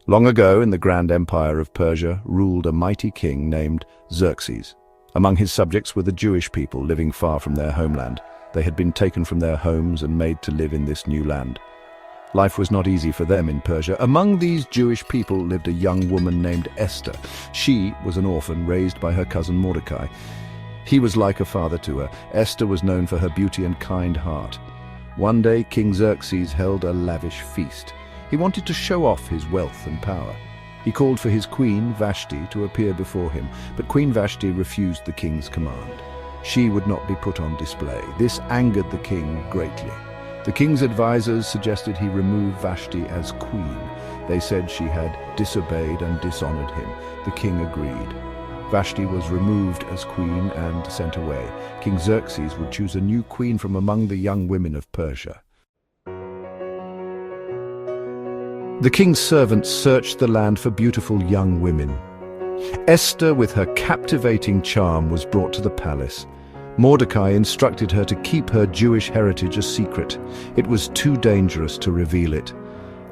Long ago, in the grand empire of Persia, ruled a mighty king named Xerxes. Among his subjects were the Jewish people living far from their homeland. They had been taken from their homes and made to live in this new land. Life was not easy for them in Persia. Among these Jewish people lived a young woman named Esther. She was an orphan raised by her cousin Mordecai. He was like a father to her. Esther was known for her beauty and kind heart. One day, King Xerxes held a lavish feast. He wanted to show off his wealth and power. He called for his queen, Vashti, to appear before him, but Queen Vashti refused the king's command. She would not be put on display. This angered the king greatly. The king's advisors suggested he remove Vashti as queen. They said she had disobeyed and dishonored him. The king agreed. Vashti was removed as queen and sent away. King Xerxes would choose a new queen from among the young women of Persia. The king's servants searched the land for beautiful young women. Esther, with her captivating charm, was brought to the palace. Mordecai instructed her to keep her Jewish heritage a secret. It was too dangerous to reveal it.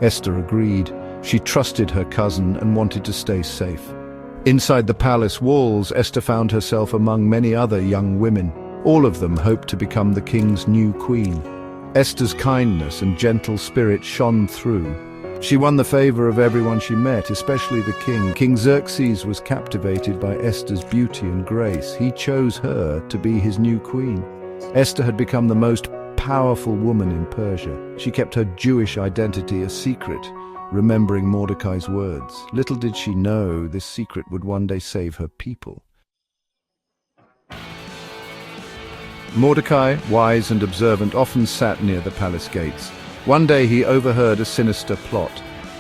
Esther agreed. She trusted her cousin and wanted to stay safe. Inside the palace walls, Esther found herself among many other young women. All of them hoped to become the king's new queen. Esther's kindness and gentle spirit shone through. She won the favor of everyone she met, especially the king. King Xerxes was captivated by Esther's beauty and grace. He chose her to be his new queen. Esther had become the most powerful woman in Persia. She kept her Jewish identity a secret, remembering Mordecai's words. Little did she know this secret would one day save her people. Mordecai, wise and observant, often sat near the palace gates. One day he overheard a sinister plot.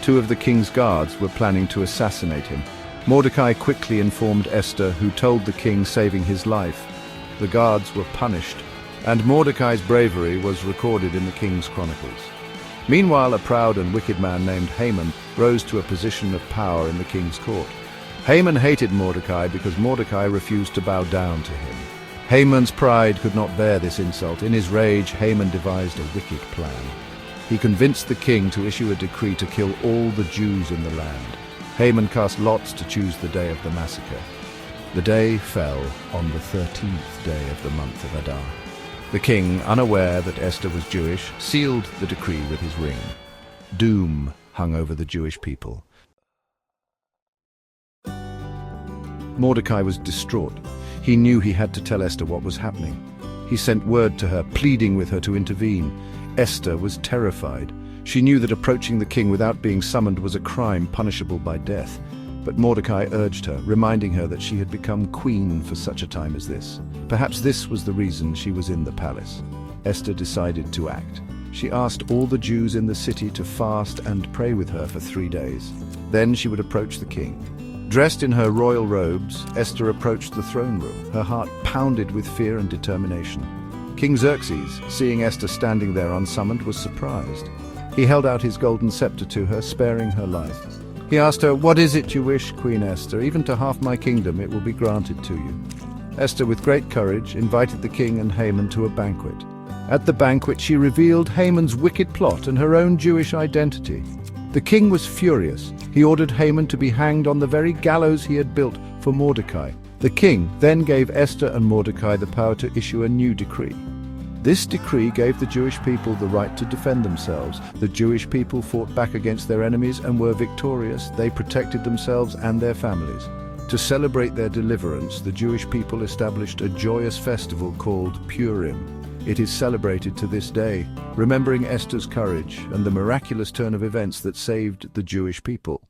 Two of the king's guards were planning to assassinate him. Mordecai quickly informed Esther, who told the king, saving his life. The guards were punished, and Mordecai's bravery was recorded in the king's chronicles. Meanwhile, a proud and wicked man named Haman rose to a position of power in the king's court. Haman hated Mordecai because Mordecai refused to bow down to him. Haman's pride could not bear this insult. In his rage, Haman devised a wicked plan. He convinced the king to issue a decree to kill all the Jews in the land. Haman cast lots to choose the day of the massacre. The day fell on the 13th day of the month of Adar. The king, unaware that Esther was Jewish, sealed the decree with his ring. Doom hung over the Jewish people. Mordecai was distraught. He knew he had to tell Esther what was happening. He sent word to her, pleading with her to intervene. Esther was terrified. She knew that approaching the king without being summoned was a crime punishable by death. But Mordecai urged her, reminding her that she had become queen for such a time as this. Perhaps this was the reason she was in the palace. Esther decided to act. She asked all the Jews in the city to fast and pray with her for 3 days. Then she would approach the king. Dressed in her royal robes, Esther approached the throne room. Her heart pounded with fear and determination. King Xerxes, seeing Esther standing there unsummoned, was surprised. He held out his golden scepter to her, sparing her life. He asked her, "What is it you wish, Queen Esther? Even to half my kingdom it will be granted to you." Esther, with great courage, invited the king and Haman to a banquet. At the banquet, she revealed Haman's wicked plot and her own Jewish identity. The king was furious. He ordered Haman to be hanged on the very gallows he had built for Mordecai. The king then gave Esther and Mordecai the power to issue a new decree. This decree gave the Jewish people the right to defend themselves. The Jewish people fought back against their enemies and were victorious. They protected themselves and their families. To celebrate their deliverance, the Jewish people established a joyous festival called Purim. It is celebrated to this day, remembering Esther's courage and the miraculous turn of events that saved the Jewish people.